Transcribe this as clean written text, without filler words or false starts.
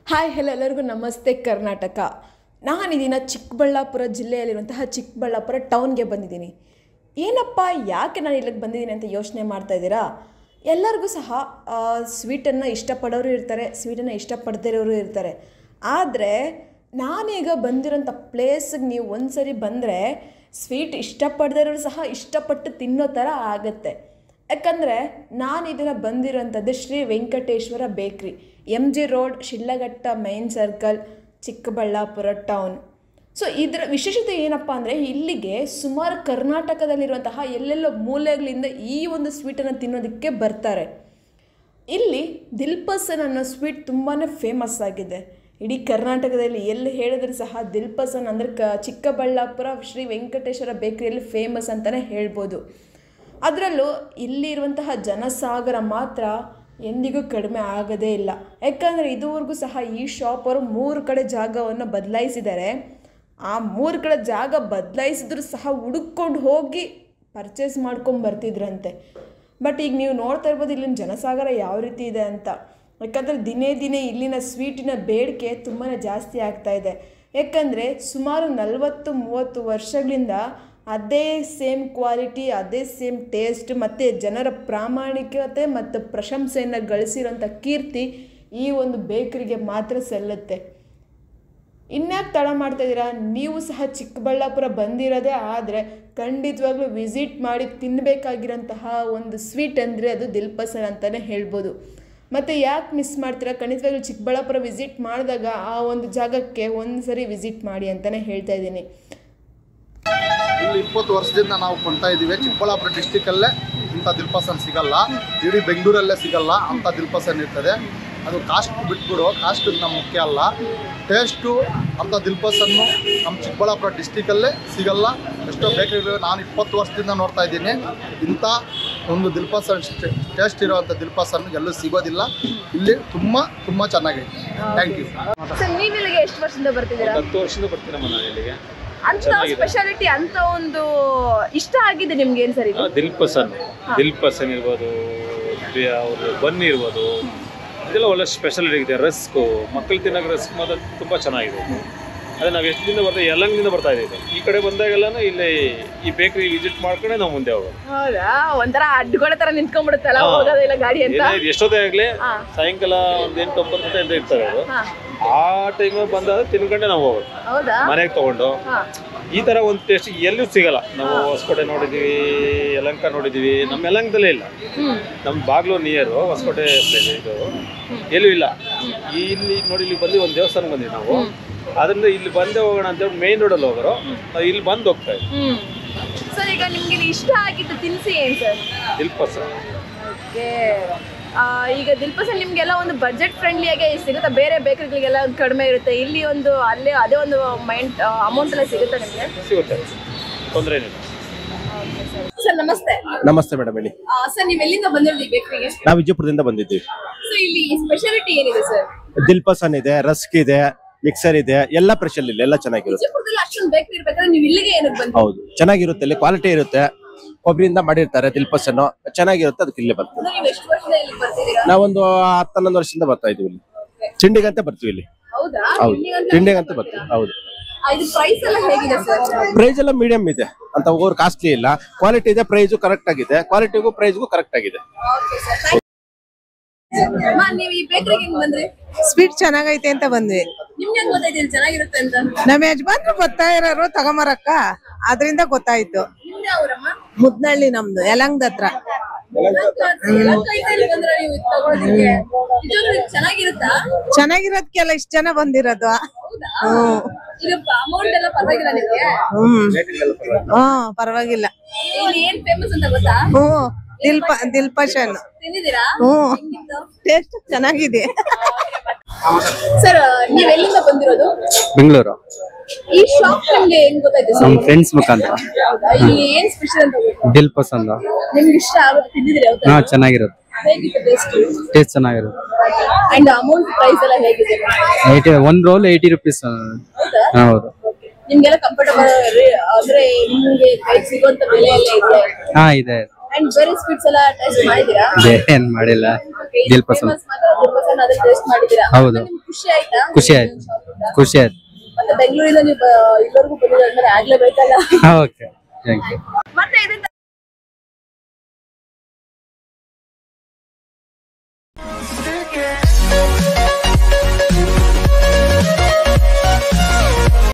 Hi hello ಎಲ್ಲರಿಗೂ ನಮಸ್ತೆ ಕರ್ನಾಟಕ. ನಾನಿದಿನ ಚಿಕ್ಕಬಳ್ಳಾಪುರ ಜಿಲ್ಲೆಯಲ್ಲಿರುವಂತಹ ಚಿಕ್ಕಬಳ್ಳಾಪುರ ಟೌನ್ಗೆ ಬಂದಿದ್ದೀನಿ. ಏನಪ್ಪ ಯಾಕೆ ನಾನು ಇಲ್ಲಿಗೆ ಬಂದಿದ್ದೀನಿ ಅಂತ ಯೋಚನೆ ಮಾಡ್ತಾ ಇದ್ದೀರಾ? ಎಲ್ಲರಿಗೂ ಸಹ ಸ್ವೀಟನ್ನು ಇಷ್ಟಪಡೋರು ಇರ್ತಾರೆ, ಸ್ವೀಟನ್ನು ಇಷ್ಟಪಡದಿರೋರು ಇರ್ತಾರೆ. ಆದರೆ ನಾನೀಗ ಬಂದಿರೋಂಥ ಪ್ಲೇಸಿಗೆ ನೀವು ಒಂದು ಸರಿ ಬಂದರೆ ಸ್ವೀಟ್ ಇಷ್ಟಪಡದಿರೋರು ಸಹ ಇಷ್ಟಪಟ್ಟು ತಿನ್ನೋ ಥರ ಆಗುತ್ತೆ. ಯಾಕಂದರೆ ನಾನು ಇದನ್ನು ಬಂದಿರೋಂಥದ್ದು Shri Venkateshwara bakery, MG road, Shidlaghatta main circle, Chikkaballapur town. So ಇದರ ವಿಶೇಷತೆ ಏನಪ್ಪ ಅಂದರೆ ಇಲ್ಲಿಗೆ ಸುಮಾರು ಕರ್ನಾಟಕದಲ್ಲಿರುವಂತಹ ಎಲ್ಲೆಲ್ಲೋ ಮೂಲೆಗಳಿಂದ ಈ ಒಂದು ಸ್ವೀಟನ್ನು ತಿನ್ನೋದಕ್ಕೆ ಬರ್ತಾರೆ. ಇಲ್ಲಿ ದಿಲ್ಪಸನ್ ಅನ್ನೋ ಸ್ವೀಟ್ ತುಂಬಾ ಫೇಮಸ್ ಆಗಿದೆ. ಇಡೀ ಕರ್ನಾಟಕದಲ್ಲಿ ಎಲ್ಲಿ ಹೇಳಿದ್ರು ಸಹ ದಿಲ್ಪಸನ್ ಅಂದರೆ ಚಿಕ್ಕಬಳ್ಳಾಪುರ ಶ್ರೀ ವೆಂಕಟೇಶ್ವರ ಬೇಕ್ರಿಯಲ್ಲಿ ಫೇಮಸ್ ಅಂತಲೇ ಹೇಳ್ಬೋದು. ಅದರಲ್ಲೂ ಇಲ್ಲಿರುವಂತಹ ಜನಸಾಗರ ಮಾತ್ರ ಎಂದಿಗೂ ಕಡಿಮೆ ಆಗೋದೇ ಇಲ್ಲ. ಯಾಕಂದರೆ ಇದುವರೆಗೂ ಸಹ ಈ ಶಾಪವರು 3 ಕಡೆ ಜಾಗವನ್ನು ಬದಲಾಯಿಸಿದ್ದಾರೆ. ಆ 3 ಕಡೆ ಜಾಗ ಬದಲಾಯಿಸಿದ್ರು ಸಹ ಹುಡುಕೊಂಡು ಹೋಗಿ ಪರ್ಚೇಸ್ ಮಾಡ್ಕೊಂಡು ಬರ್ತಿದ್ರಂತೆ. ಬಟ್ ಈಗ ನೀವು ನೋಡ್ತಾ ಇರ್ಬೋದು ಇಲ್ಲಿನ ಜನಸಾಗರ ಯಾವ ರೀತಿ ಇದೆ ಅಂತ. ಯಾಕಂದರೆ ದಿನೇ ದಿನೇ ಇಲ್ಲಿನ ಸ್ವೀಟಿನ ಬೇಡಿಕೆ ತುಂಬಾ ಜಾಸ್ತಿ ಆಗ್ತಾಯಿದೆ. ಯಾಕಂದರೆ ಸುಮಾರು 40-30 ವರ್ಷಗಳಿಂದ ಅದೇ ಸೇಮ್ ಕ್ವಾಲಿಟಿ, ಅದೇ ಸೇಮ್ ಟೇಸ್ಟ್ ಮತ್ತು ಜನರ ಪ್ರಾಮಾಣಿಕತೆ ಮತ್ತು ಪ್ರಶಂಸೆಯನ್ನು ಗಳಿಸಿರೋಂಥ ಕೀರ್ತಿ ಈ ಒಂದು ಬೇಕರಿಗೆ ಮಾತ್ರ ಸಲ್ಲುತ್ತೆ. ಇನ್ಯಾಕೆ ತಡ ಮಾಡ್ತಾಯಿದ್ದೀರಾ? ನೀವು ಸಹ ಚಿಕ್ಕಬಳ್ಳಾಪುರ ಬಂದಿರೋದೇ ಆದರೆ ಖಂಡಿತವಾಗ್ಲೂ ವಿಸಿಟ್ ಮಾಡಿ ತಿನ್ನಬೇಕಾಗಿರೋಂತಹ ಒಂದು ಸ್ವೀಟ್ ಅಂದರೆ ಅದು ದಿಲ್ಪಸನ್ ಅಂತಲೇ ಹೇಳ್ಬೋದು. ಮತ್ತು ಯಾಕೆ ಮಿಸ್ ಮಾಡ್ತೀರಾ? ಖಂಡಿತವಾಗ್ಲೂ ಚಿಕ್ಕಬಳ್ಳಾಪುರ ವಿಸಿಟ್ ಮಾಡಿದಾಗ ಆ ಒಂದು ಜಾಗಕ್ಕೆ ಒಂದು ಸರಿ ವಿಸಿಟ್ ಮಾಡಿ ಅಂತಲೇ ಹೇಳ್ತಾ ಇದ್ದೀನಿ. ಇಲ್ಲಿ 20 ವರ್ಷದಿಂದ ನಾವು ಕೊಂಡ್ತಾ ಇದ್ದೀವಿ. ಚಿಕ್ಕಬಳ್ಳಾಪುರ ಡಿಸ್ಟಿಕಲ್ಲೇ ಇಂಥ ದಿಲ್ಪಸನ್ ಸಿಗಲ್ಲ, ಇಡೀ ಬೆಂಗಳೂರಲ್ಲೇ ಸಿಗಲ್ಲ ಅಂಥ ದಿಲ್ಪಸನ್ ಇರ್ತದೆ. ಅದು ಕಾಸ್ಟ್ ಬಿಟ್ಬಿಡು, ಕಾಸ್ಟ್ ನಮ್ಮ ಮುಖ್ಯ ಅಲ್ಲ, ಟೇಸ್ಟು ಅಂಥ ದಿಲ್ಪಸನ್ನು ನಮ್ಮ ಚಿಕ್ಕಬಳ್ಳಾಪುರ ಡಿಸ್ಟಿಕಲ್ಲೇ ಸಿಗಲ್ಲ. ಎಷ್ಟೋ ಬೇಕರಿಗಳು ನಾನು 20 ವರ್ಷದಿಂದ ನೋಡ್ತಾ ಇದ್ದೀನಿ. ಇಂಥ ಒಂದು ದಿಲ್ಪಸನ್ ಟೇಸ್ಟ್ ಇರೋವಂಥ ದಿಲ್ಪಸನ್ನು ಎಲ್ಲೂ ಸಿಗೋದಿಲ್ಲ. ಇಲ್ಲಿ ತುಂಬ ಚೆನ್ನಾಗಿದೆ. Thank you. ಸರ್, ನೀವು ಇಲ್ಲಿಗೆ ಎಷ್ಟು ವರ್ಷದಿಂದ ಬರ್ತಿದ್ದೀರಾ? 10 ವರ್ಷದಿಂದ ಬರ್ತೀನಮ್ಮ ನಾನು ಇಲ್ಲಿಗೆ. ಅಂತ ಸ್ಪೆಷಾಲಿಟಿ ಅಂತ ಒಂದು ಇಷ್ಟ ಆಗಿದೆ ನಿಮ್ಗೆ ಏನು ಸರ್? ದಿಲ್ಪಸನ್ ಇರ್ಬೋದು, ಅವ್ರದ್ದು ಬನ್ ಇರ್ಬೋದು, ಇದೆಲ್ಲ ಒಳ್ಳೆ ಸ್ಪೆಷಾಲಿಟಿ ಇದೆ. ರಸ್ಕು ಮಕ್ಕಳು ತಿನ್ನೋಕೆ ರಸ್ಕ್ ಮಾತ್ರ ತುಂಬ ಚೆನ್ನಾಗಿದೆ. ಅದೇ ನಾವು ಎಷ್ಟು ದಿನ ಬರ್ತಾ ಯಲಂಗದಿಂದ ಬರ್ತಾ ಇದ್ದೀವಿ. ಈ ಕಡೆ ಬಂದಾಗೆಲ್ಲನೂ ಇಲ್ಲಿ ಈ ಬೇಕ್ರಿ ವಿಸಿಟ್ ಮಾಡ್ಕೊಂಡೆ ನಾವು ಮುಂದೆ ಹೋಗೋದು. ಹೌದಾ? ಒಂಥರ ಅಡ್ಡುಗಳ ತರ ನಿಂತ್ಕೊಂಡ್ಬಿಡುತ್ತಲ್ಲ ಹೋಗೋದಿಲ್ಲ ಗಾಡಿ ಅಂತ. ಎಷ್ಟೊತ್ತೇ ಆಗಲಿ ಸಾಯಂಕಾಲ ಒಂದು 8-9 ಗಂಟೆ ಅಂತ ಇರ್ತಾರೆ ಅದು. ಆ ಟೈಮಲ್ಲಿ ಬಂದಾಗ ತಿನ್ಕೊಂಡೆ ನಾವು ಹೋಗೋದು, ಮನೆಗೆ ತಗೊಂಡು. ಈ ಥರ ಒಂದು ಟೇಸ್ಟ್ ಎಲ್ಲೂ ಸಿಗಲ್ಲ. ನಾವು ಹೊಸಕೋಟೆ ನೋಡಿದ್ದೀವಿ, ಯಲಂಕ ನೋಡಿದ್ದೀವಿ, ನಮ್ಮ ಯಲಂಕದಲ್ಲೇ ಇಲ್ಲ. ನಮ್ಮ ಬಾಗ್ಲು ನಿಯರು ಹೊಸಕೋಟೆ ಪ್ಲೇಸ್ ಇದು, ಎಲ್ಲೂ ಇಲ್ಲ. ಇಲ್ಲಿ ನೋಡಿ, ಇಲ್ಲಿ ಬಂದು ಒಂದು ದೇವಸ್ಥಾನಕ್ಕೆ ಬಂದಿವಿ ನಾವು. ಅದರಿಂದ ಇಲ್ಲಿ ಬಂದೇ ಹೋಗೋಣ ಅಂತೇಳಿ ಮೇನ್ ರೋಡಲ್ಲಿ ಹೋಗೋರು, ಇಲ್ಲಿ ಬಂದು ಹೋಗ್ತಾ ಇದ್ವಿ. ಸರ್, ಈಗ ನಿಮ್ಗೆ ಇಷ್ಟ ಆಗಿದ್ದು ತಿನಿಸಿ ಏನು ಸರ್? ದಿಲ್ಪಸನ್. ಈಗ ದಿಲ್ಪಸನ್ ನಿಮ್ಗೆಲ್ಲ ಒಂದು ಬಜೆಟ್ ಫ್ರೆಂಡ್ಲಿಯಾಗೆ ಸಿಗುತ್ತೆ. ಬೇರೆ ಬೇಕರಿಗಳಿಗೆಲ್ಲ ಕಡಿಮೆ ಇರುತ್ತೆ, ಇಲ್ಲಿ ಒಂದು ಅಲ್ಲೇ ಅದೇ ಒಂದು ಅಮೌಂಟ್ ಎಲ್ಲ ಸಿಗುತ್ತೆ ನಿಮಗೆ? ಸಿಗುತ್ತೆ, ತೊಂದರೆ ಏನಿಲ್ಲ. ಸರ್ ನಮಸ್ತೆ. ನಮಸ್ತೆ ಮೇಡಮ್, ಹೇಳಿ. ಸರ್, ನೀವು ಎಲ್ಲಿಂದ ಬಂದಿರೋದು ಈ ಬೇಕರಿಗೆ? ನಾವು ವಿಜಯಪುರದಿಂದ ಬಂದಿದ್ದೀವಿ. ಸೊ ಇಲ್ಲಿ ಸ್ಪೆಷಾಲಿಟಿ ಏನಿದೆ ಸರ್? ದಿಲ್ಪಸನ್ ಇದೆ, ರಸ್ಕ್ ಇದೆ, ಮಿಕ್ಸರ್ ಇದೆ, ಎಲ್ಲ ಸ್ಪೆಷಲ್ ಇಲ್ಲ, ಎಲ್ಲ ಚೆನ್ನಾಗಿರುತ್ತೆ. ವಿಜಯಪುರದಲ್ಲಿ ಅಷ್ಟೊಂದು ಬೇಕರಿ ಇರ್ಬೇಕಾದ್ರೆ ನೀವು ಇಲ್ಲಿಗೆ ಏನಕ್ಕೆ ಬಂದ್ರಿ? ಹೌದು, ಚೆನ್ನಾಗಿರುತ್ತೆ. ಇಲ್ಲಿ ಕ್ವಾಲಿಟಿ ಇರುತ್ತೆ, ಕೊಬ್ಬರಿಯಿಂದ ಮಾಡಿರ್ತಾರೆ ದಿಲ್ಪಸನ್, ಚೆನ್ನಾಗಿರುತ್ತೆ. ಅದಕ್ಕೆ ಇಲ್ಲೇ ಬರ್ತೀವಿ. ನೀವು ಎಷ್ಟು ವರ್ಷದಿಂದ ಇಲ್ಲಿಗೆ ಬರ್ತಿದ್ದೀರಾ? ನಾವೊಂದು 10-11 ವರ್ಷದಿಂದ ಬರ್ತಾ ಇದೀವಿ. ಇಲ್ಲಿ ತಿಂಡಿಗಂತ ಬರ್ತೀವಿ. ಇಲ್ಲಿ ಹೌದಾ? ಹೌದು, ತಿಂಡಿಗಂತ ಬರ್ತೀವಿ. ಹೌದು. ಇದು ಪ್ರೈಸ್ ಎಲ್ಲ ಹೇಗಿದೆ ಸರ್? ಪ್ರೈಸ್ ಎಲ್ಲ ಮೀಡಿಯಂ ಇದೆ, ಅಂತ ಓವರ್ ಕಾಸ್ಟ್ಲಿ ಇಲ್ಲ. ಕ್ವಾಲಿಟಿ ಇದೆ, ಪ್ರೈಸು ಕರೆಕ್ಟ್ ಆಗಿದೆ. ಕ್ವಾಲಿಟಿಗೂ ಪ್ರೈಸ್ಗೂ ಕರೆಕ್ಟ್ ಆಗಿದೆ. ನೀವು ಈ ಬೇಕರಿಗೆ ಹೆಂಗ್ ಬಂದ್ರಿ? ಸ್ವೀಟ್ ಚೆನ್ನಾಗೈತೆ ಅಂತ ಬಂದ್ವಿ. ನಿಮ್ಗೆ ಹೆಂಗ್ ಗೊತ್ತಾಯ್ತು ಇಲ್ಲಿ ಚೆನ್ನಾಗಿರುತ್ತೆ ಅಂತ? ನಮ್ಮ ಯಜಮಾನ್ರು ಬರ್ತಾ ಇರೋರು ತಗೊಂಬರಕ್ಕ, ಅದರಿಂದ ಗೊತ್ತಾಯ್ತು. ನಿಮ್ಗೆ ಅವರಮ್ಮ? ಮುದ್ನಳ್ಳಿ ನಮ್ದು, ಯಲಂಗದ ಹತ್ರ. ಚೆನ್ನಾಗಿರುತ್ತಾ? ಚೆನ್ನಾಗಿರೋದ್ಕೆಲ್ಲ ಇಷ್ಟ ಜನ ಬಂದಿರೋದು. ಅಮೌಂಟ್ ಎಲ್ಲ ಪರವಾಗಿಲ್ಲ ನಿಮ್ಗೆ? ಪರವಾಗಿಲ್ಲ. ಇಲ್ಲಿ ಏನ್ ಫೇಮಸ್ ಅಂತ ಗೊತ್ತಾ? ದಿಲ್ಪಸನ್ ತಿಂದಿದ್ದೀರಾ? ಟೇಸ್ಟ್ ಚೆನ್ನಾಗಿದೆ. ಸರ್, ನೀವ್ ಎಲ್ಲಿಂದ ಬಂದಿರೋದು? ಬೆಂಗಳೂರು. ಈ ಶಾಪ್ ನಿಮ್ಗೆ ಹೆಂಗ್ ಗೊತ್ತಾಯ್ತು? ನಮ್ಮ ಫ್ರೆಂಡ್ಸ್ ಮುಖಾಂತರ. ಇಲ್ಲಿ ಏನ್ ಸ್ಪೆಷಲ್ ಅಂತ ಗೊತ್ತಾ? ದಿಲ್ಪಸನ್ ನಿಮ್ಗೆ ಇಷ್ಟ ಆಗುತ್ತೆ? ತಿಂದಿದ್ದೀರಾ? ಹಾ, ಚೆನ್ನಾಗಿರುತ್ತೆ. ಹೇಗಿತ್ತು ಟೇಸ್ಟ್? ಟೇಸ್ಟ್ ಚೆನ್ನಾಗಿರುತ್ತೆ. ಅಂಡ್ ಅಮೌಂಟ್ ಪ್ರೈಸ್ ಎಲ್ಲ ಹೇಗಿದೆ? 1 ರೋಲ್ 80 rupees. ಹೌದು. ನಿಮ್ಗೆಲ್ಲ ಕಂಫರ್ಟಬಲ್ ಅಂದ್ರೆ ನಿಮ್ಗೆ ಕೈ ಸಿಗುವಂತ ಬೆಲೆ ಎಲ್ಲ ಇದೆ? ಹಾ, ಇದೆ. ಅಂಡ್ ಬೇರೆ ಸ್ವೀಟ್ಸ್ ಎಲ್ಲ ಟೇಸ್ಟ್ ಮಾಡಿದೀರಾ? ಬೇರೆ ಏನ್ ಮಾಡಿಲ್ಲ. ದಿಲ್ಪಸನ್ ಟೇಸ್ಟ್ ಮಾಡಿದೀರಾ? ಹೌದು. ಖುಷಿ ಆಯ್ತಾ? ಖುಷಿ ಆಯ್ತು ಖುಷಿ ಆಯ್ತು ಮತ್ತೆ ಬೆಂಗಳೂರಿಂದ ನೀವು ಇಲ್ಲಿವರೆಗೂ ಬಂದಿದ್ರೆ ಆಗ್ಲೇಬೇಕಲ್ಲ. Okay thank you. ಮತ್ತೆ ಇದರಿಂದ